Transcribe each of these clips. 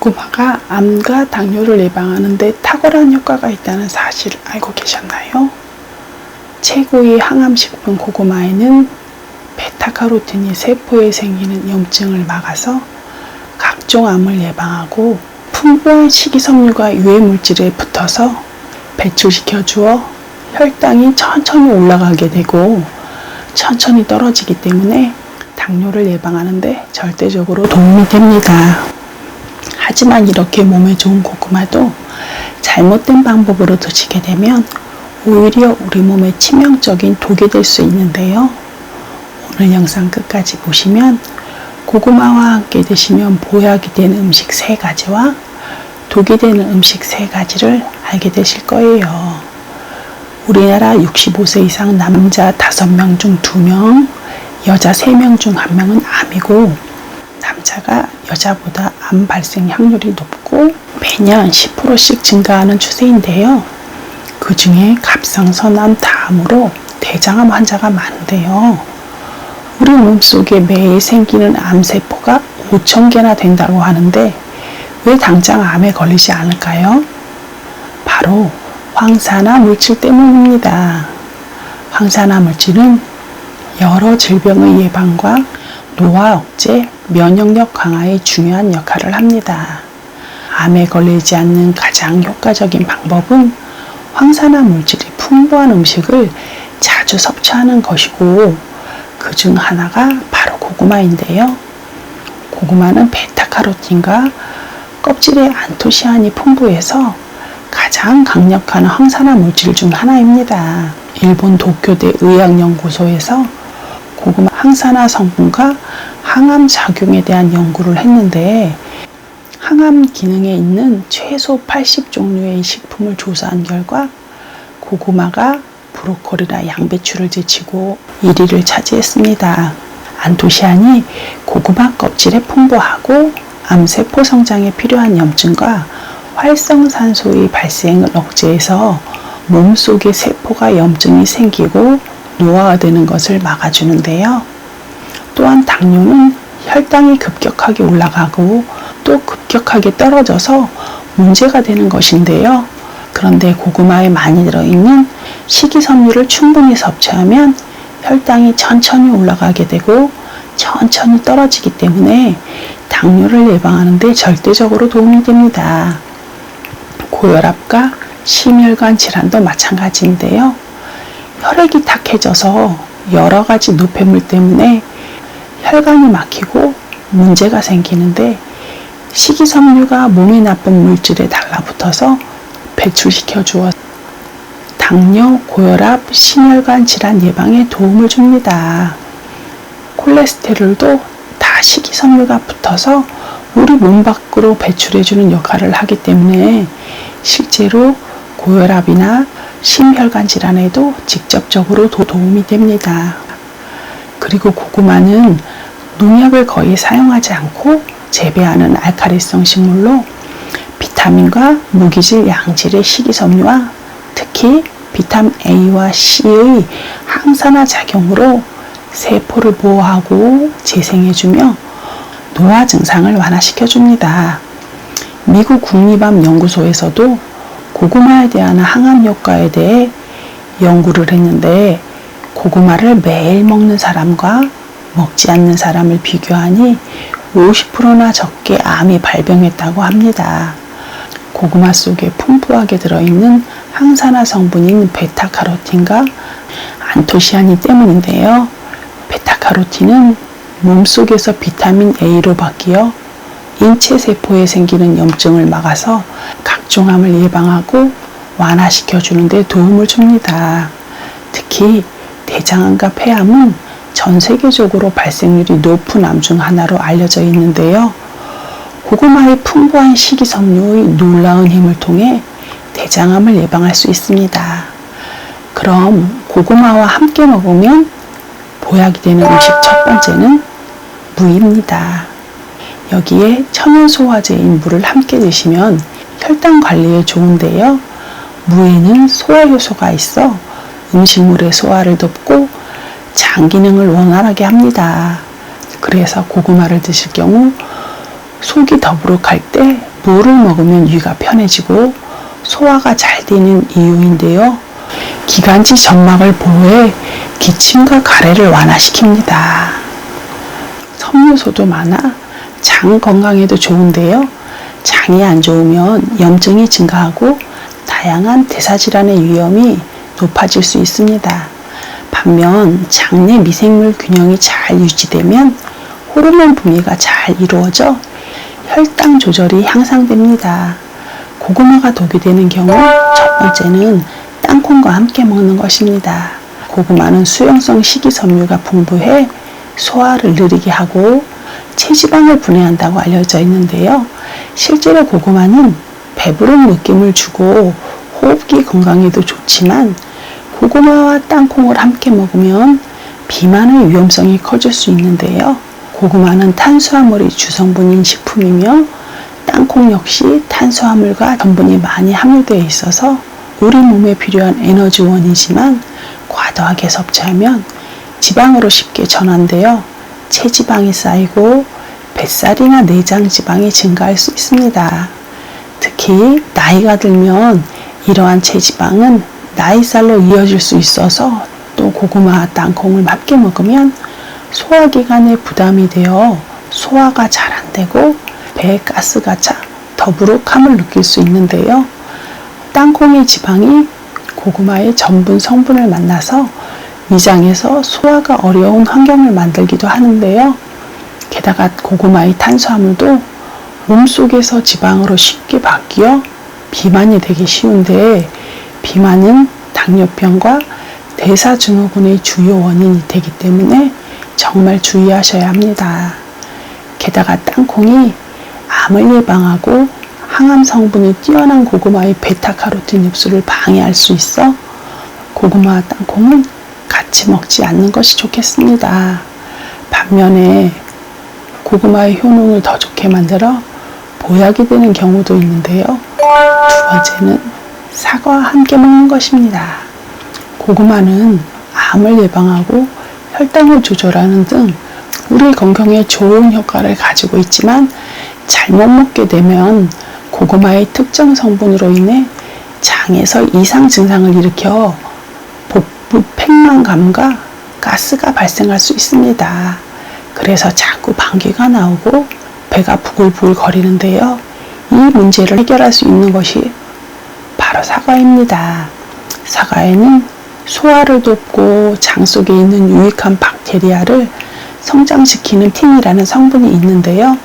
고구마가 암과 당뇨를 예방하는 데 탁월한 효과가 있다는 사실을 알고 계셨나요? 최고의 항암식품 고구마에는 베타카로틴이 세포에 생기는 염증을 막아서 각종 암을 예방하고 풍부한 식이섬유가 유해물질에 붙어서 배출시켜 주어 혈당이 천천히 올라가게 되고 천천히 떨어지기 때문에 당뇨를 예방하는 데 절대적으로 도움이 됩니다. 하지만 이렇게 몸에 좋은 고구마도 잘못된 방법으로 드시게 되면 오히려 우리 몸에 치명적인 독이 될 수 있는데요. 오늘 영상 끝까지 보시면 고구마와 함께 드시면 보약이 되는 음식 3가지와 독이 되는 음식 3가지를 알게 되실 거예요. 우리나라 65세 이상 남자 5명 중 2명, 여자 3명 중 1명은 암이고, 남자가 여자보다 암 발생 확률이 높고 매년 10%씩 증가하는 추세인데요. 그 중에 갑상선암 다음으로 대장암 환자가 많은데요. 우리 몸속에 매일 생기는 암세포가 5,000개나 된다고 하는데 왜 당장 암에 걸리지 않을까요? 바로 황산화 물질 때문입니다. 황산화 물질은 여러 질병의 예방과 노화 억제, 면역력 강화에 중요한 역할을 합니다. 암에 걸리지 않는 가장 효과적인 방법은 황산화 물질이 풍부한 음식을 자주 섭취하는 것이고, 그 중 하나가 바로 고구마인데요. 고구마는 베타카로틴과 껍질에 안토시아닌이 풍부해서 가장 강력한 황산화 물질 중 하나입니다. 일본 도쿄대 의학연구소에서 고구마 항산화 성분과 항암 작용에 대한 연구를 했는데, 항암 기능에 있는 최소 80종류의 식품을 조사한 결과 고구마가 브로콜리나 양배추를 제치고 1위를 차지했습니다. 안토시아닌이 고구마 껍질에 풍부하고 암세포 성장에 필요한 염증과 활성산소의 발생을 억제해서 몸속에 세포가 염증이 생기고 노화되는 것을 막아주는데요. 또한 당뇨는 혈당이 급격하게 올라가고 또 급격하게 떨어져서 문제가 되는 것인데요. 그런데 고구마에 많이 들어있는 식이섬유를 충분히 섭취하면 혈당이 천천히 올라가게 되고 천천히 떨어지기 때문에 당뇨를 예방하는 데 절대적으로 도움이 됩니다. 고혈압과 심혈관 질환도 마찬가지인데요. 혈액이 탁해져서 여러 가지 노폐물 때문에 혈관이 막히고 문제가 생기는데, 식이섬유가 몸에 나쁜 물질에 달라붙어서 배출시켜 주어 당뇨, 고혈압, 심혈관 질환 예방에 도움을 줍니다. 콜레스테롤도 다 식이섬유가 붙어서 우리 몸 밖으로 배출해주는 역할을 하기 때문에 실제로 고혈압이나 심혈관 질환에도 직접적으로 도움이 됩니다. 그리고 고구마는 농약을 거의 사용하지 않고 재배하는 알칼리성 식물로 비타민과 무기질, 양질의 식이섬유와 특히 비타민 A와 C의 항산화 작용으로 세포를 보호하고 재생해주며 노화 증상을 완화시켜줍니다. 미국 국립암 연구소에서도 고구마에 대한 항암 효과에 대해 연구를 했는데, 고구마를 매일 먹는 사람과 먹지 않는 사람을 비교하니 50%나 적게 암이 발병했다고 합니다. 고구마 속에 풍부하게 들어있는 항산화 성분인 베타카로틴과 안토시아닌 때문인데요. 베타카로틴은 몸속에서 비타민 A로 바뀌어 인체 세포에 생기는 염증을 막아서 각종 암을 예방하고 완화시켜 주는 데 도움을 줍니다. 특히 대장암과 폐암은 전 세계적으로 발생률이 높은 암 중 하나로 알려져 있는데요. 고구마의 풍부한 식이섬유의 놀라운 힘을 통해 대장암을 예방할 수 있습니다. 그럼 고구마와 함께 먹으면 보약이 되는 음식 첫 번째는 무입니다. 여기에 천연소화제인 무를 함께 드시면 혈당 관리에 좋은데요. 무에는 소화효소가 있어 음식물의 소화를 돕고 장 기능을 원활하게 합니다. 그래서 고구마를 드실 경우 속이 더부룩할 때 무를 먹으면 위가 편해지고 소화가 잘 되는 이유인데요. 기관지 점막을 보호해 기침과 가래를 완화시킵니다. 섬유소도 많아 장 건강에도 좋은데요. 장이 안 좋으면 염증이 증가하고 다양한 대사질환의 위험이 높아질 수 있습니다. 반면 장내 미생물 균형이 잘 유지되면 호르몬 분비가 잘 이루어져 혈당 조절이 향상됩니다. 고구마가 독이 되는 경우 첫 번째는 땅콩과 함께 먹는 것입니다. 고구마는 수용성 식이섬유가 풍부해 소화를 느리게 하고 체지방을 분해한다고 알려져 있는데요. 실제로 고구마는 배부른 느낌을 주고 호흡기 건강에도 좋지만 고구마와 땅콩을 함께 먹으면 비만의 위험성이 커질 수 있는데요. 고구마는 탄수화물이 주성분인 식품이며 땅콩 역시 탄수화물과 전분이 많이 함유되어 있어서 우리 몸에 필요한 에너지원이지만 과도하게 섭취하면 지방으로 쉽게 전환되어 체지방이 쌓이고 뱃살이나 내장 지방이 증가할 수 있습니다. 특히 나이가 들면 이러한 체지방은 나이살로 이어질 수 있어서 또 고구마와 땅콩을 함께 먹으면 소화기관에 부담이 되어 소화가 잘 안 되고 배에 가스가 차 더부룩함을 느낄 수 있는데요. 땅콩의 지방이 고구마의 전분 성분을 만나서 위장에서 소화가 어려운 환경을 만들기도 하는데요. 게다가 고구마의 탄수화물도 몸속에서 지방으로 쉽게 바뀌어 비만이 되기 쉬운데 비만은 당뇨병과 대사증후군의 주요 원인이 되기 때문에 정말 주의하셔야 합니다. 게다가 땅콩이 암을 예방하고 항암 성분이 뛰어난 고구마의 베타카로틴 흡수를 방해할 수 있어 고구마와 땅콩은 같이 먹지 않는 것이 좋겠습니다. 반면에 고구마의 효능을 더 좋게 만들어 보약이 되는 경우도 있는데요. 두 번째는 사과와 함께 먹는 것입니다. 고구마는 암을 예방하고 혈당을 조절하는 등 우리 건강에 좋은 효과를 가지고 있지만 잘못 먹게 되면 고구마의 특정 성분으로 인해 장에서 이상 증상을 일으켜 복부 팽만감과 가스가 발생할 수 있습니다. 그래서 자꾸 방귀가 나오고 배가 부글부글 거리는데요. 이 문제를 해결할 수 있는 것이 바로 사과입니다. 사과에는 소화를 돕고 장 속에 있는 유익한 박테리아를 성장시키는 틴이라는 성분이 있는데요.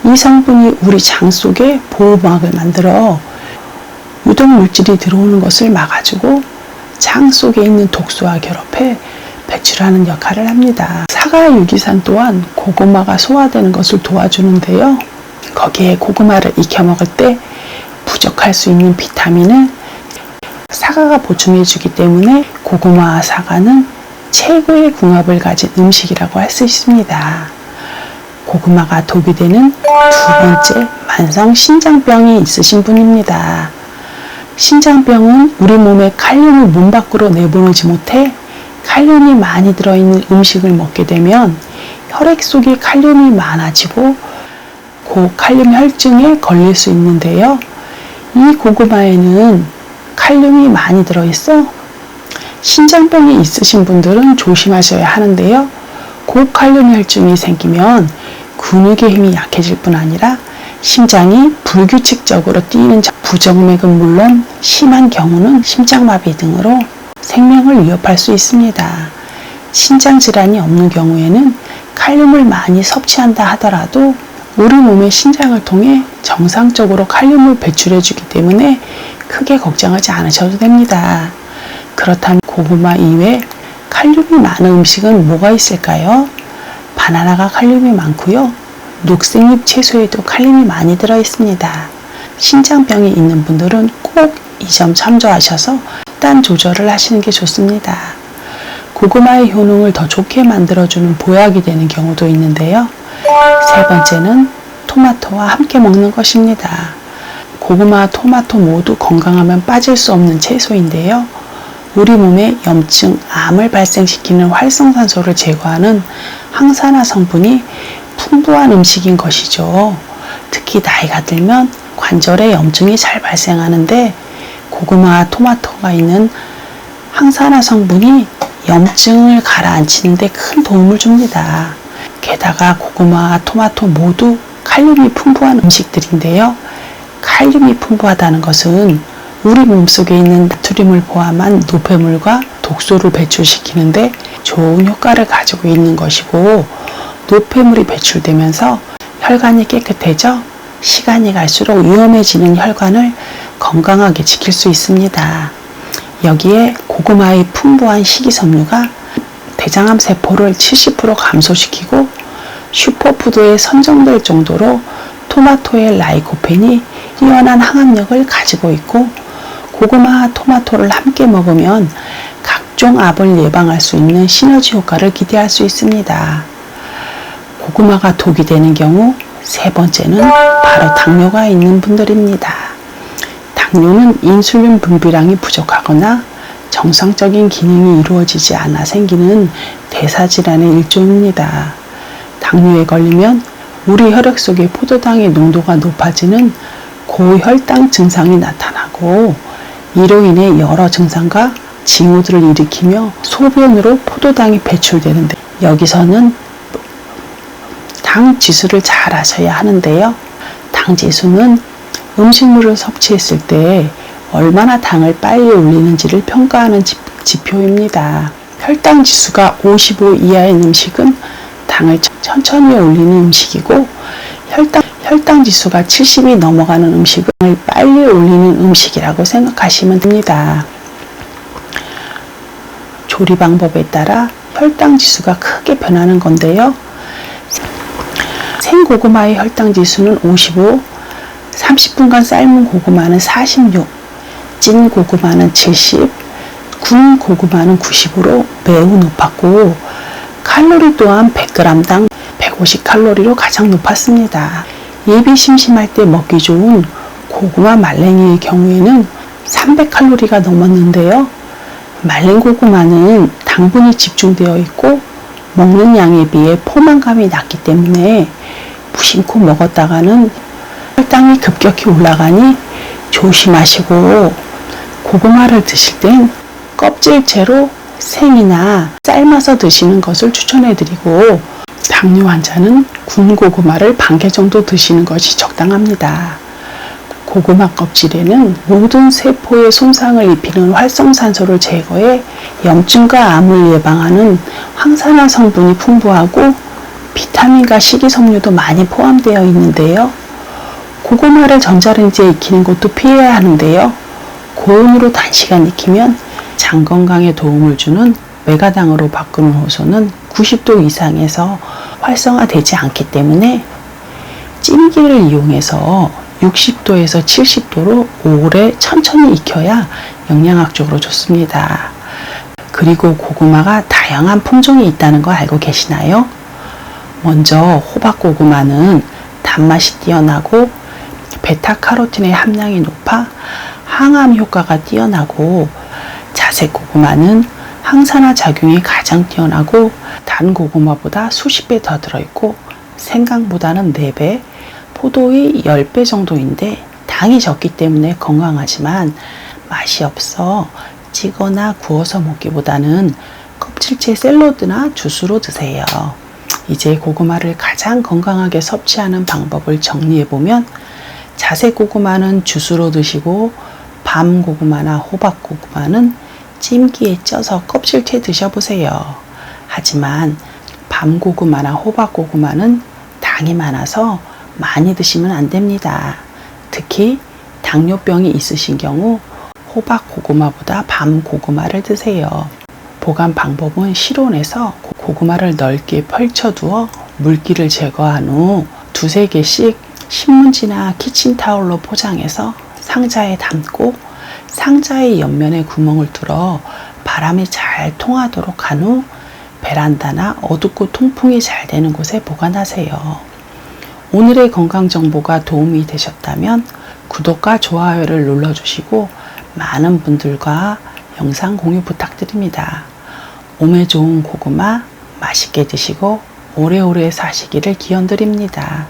이 성분이 우리 장 속에 보호막을 만들어 유독 물질이 들어오는 것을 막아주고 장 속에 있는 독소와 결합해 배출하는 역할을 합니다. 사과 유기산 또한 고구마가 소화되는 것을 도와주는데요. 거기에 고구마를 익혀 먹을 때 부족할 수 있는 비타민을 사과가 보충해 주기 때문에 고구마와 사과는 최고의 궁합을 가진 음식이라고 할 수 있습니다. 고구마가 독이 되는 두 번째 만성 신장병이 있으신 분입니다. 신장병은 우리 몸에 칼륨을 몸 밖으로 내보내지 못해 칼륨이 많이 들어있는 음식을 먹게 되면 혈액 속에 칼륨이 많아지고 고칼륨 혈증에 걸릴 수 있는데요. 이 고구마에는 칼륨이 많이 들어있어 신장병이 있으신 분들은 조심하셔야 하는데요. 고칼륨 혈증이 생기면 근육의 힘이 약해질 뿐 아니라 심장이 불규칙적으로 뛰는 부정맥은 물론 심한 경우는 심장마비 등으로 생명을 위협할 수 있습니다. 신장질환이 없는 경우에는 칼륨을 많이 섭취한다 하더라도 우리 몸의 신장을 통해 정상적으로 칼륨을 배출해주기 때문에 크게 걱정하지 않으셔도 됩니다. 그렇다면 고구마 이외에 칼륨이 많은 음식은 뭐가 있을까요? 바나나가 칼륨이 많고요. 녹색잎 채소에도 칼륨이 많이 들어있습니다. 신장병이 있는 분들은 꼭 이 점 참조하셔서 식단 조절을 하시는 게 좋습니다. 고구마의 효능을 더 좋게 만들어주는 보약이 되는 경우도 있는데요. 세 번째는 토마토와 함께 먹는 것입니다. 고구마와 토마토 모두 건강하면 빠질 수 없는 채소인데요. 우리 몸에 염증, 암을 발생시키는 활성산소를 제거하는 항산화 성분이 풍부한 음식인 것이죠. 특히 나이가 들면 관절에 염증이 잘 발생하는데 고구마와 토마토가 있는 항산화 성분이 염증을 가라앉히는 데 큰 도움을 줍니다. 게다가 고구마와 토마토 모두 칼륨이 풍부한 음식들인데요. 칼륨이 풍부하다는 것은 우리 몸속에 있는 나트륨을 포함한 노폐물과 독소를 배출시키는데 좋은 효과를 가지고 있는 것이고, 노폐물이 배출되면서 혈관이 깨끗해져 시간이 갈수록 위험해지는 혈관을 건강하게 지킬 수 있습니다. 여기에 고구마의 풍부한 식이섬유가 대장암 세포를 70% 감소시키고 슈퍼푸드에 선정될 정도로 토마토의 라이코펜이 뛰어난 항암력을 가지고 있고, 고구마와 토마토를 함께 먹으면 각종 암을 예방할 수 있는 시너지 효과를 기대할 수 있습니다. 고구마가 독이 되는 경우 세 번째는 바로 당뇨가 있는 분들입니다. 당뇨는 인슐린 분비량이 부족하거나 정상적인 기능이 이루어지지 않아 생기는 대사질환의 일종입니다. 당뇨에 걸리면 우리 혈액 속의 포도당의 농도가 높아지는 고혈당 증상이 나타나고, 이로 인해 여러 증상과 징후들을 일으키며 소변으로 포도당이 배출되는데, 여기서는 당 지수를 잘 아셔야 하는데요. 당 지수는 음식물을 섭취했을 때 얼마나 당을 빨리 올리는지를 평가하는 지표입니다. 혈당 지수가 55 이하인 음식은 당을 천천히 올리는 음식이고, 혈당 지수가 70이 넘어가는 음식은 당을 빨리 올리는 음식이라고 생각하시면 됩니다. 조리 방법에 따라 혈당 지수가 크게 변하는 건데요. 생고구마의 혈당 지수는 55, 30분간 삶은 고구마는 46, 찐 고구마는 70, 구운 고구마는 90으로 매우 높았고, 칼로리 또한 100g당 150칼로리로 가장 높았습니다. 입이 심심할 때 먹기 좋은 고구마 말랭이의 경우에는 300칼로리가 넘었는데요. 말린 고구마는 당분이 집중되어 있고 먹는 양에 비해 포만감이 낮기 때문에 무심코 먹었다가는 혈당이 급격히 올라가니 조심하시고, 고구마를 드실 땐 껍질채로 생이나 삶아서 드시는 것을 추천해드리고, 당뇨 환자는 구운 고구마를 반 개 정도 드시는 것이 적당합니다. 고구마 껍질에는 모든 세포에 손상을 입히는 활성산소를 제거해 염증과 암을 예방하는 항산화 성분이 풍부하고 비타민과 식이섬유도 많이 포함되어 있는데요. 고구마를 전자레인지에 익히는 것도 피해야 하는데요. 고온으로 단시간 익히면 장 건강에 도움을 주는 메가당으로 바꾸는 효소는 90도 이상에서 활성화되지 않기 때문에 찜기를 이용해서 60도에서 70도로 오래 천천히 익혀야 영양학적으로 좋습니다. 그리고 고구마가 다양한 품종이 있다는 거 알고 계시나요? 먼저 호박고구마는 단맛이 뛰어나고 베타카로틴의 함량이 높아 항암 효과가 뛰어나고, 자색고구마는 항산화 작용이 가장 뛰어나고 단 고구마보다 수십 배 더 들어있고 생강보다는 4배, 포도의 10배 정도인데 당이 적기 때문에 건강하지만 맛이 없어 찌거나 구워서 먹기보다는 껍질째 샐러드나 주스로 드세요. 이제 고구마를 가장 건강하게 섭취하는 방법을 정리해보면, 자색고구마는 주스로 드시고 밤고구마나 호박고구마는 찜기에 쪄서 껍질째 드셔보세요. 하지만 밤고구마나 호박고구마는 당이 많아서 많이 드시면 안 됩니다. 특히 당뇨병이 있으신 경우 호박고구마보다 밤고구마를 드세요. 보관 방법은 실온에서 고구마를 넓게 펼쳐두어 물기를 제거한 후 두세 개씩 신문지나 키친타올로 포장해서 상자에 담고 상자의 옆면에 구멍을 뚫어 바람이 잘 통하도록 한 후 베란다나 어둡고 통풍이 잘 되는 곳에 보관하세요. 오늘의 건강 정보가 도움이 되셨다면 구독과 좋아요를 눌러주시고 많은 분들과 영상 공유 부탁드립니다. 몸에 좋은 고구마 맛있게 드시고 오래오래 사시기를 기원드립니다.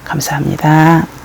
감사합니다.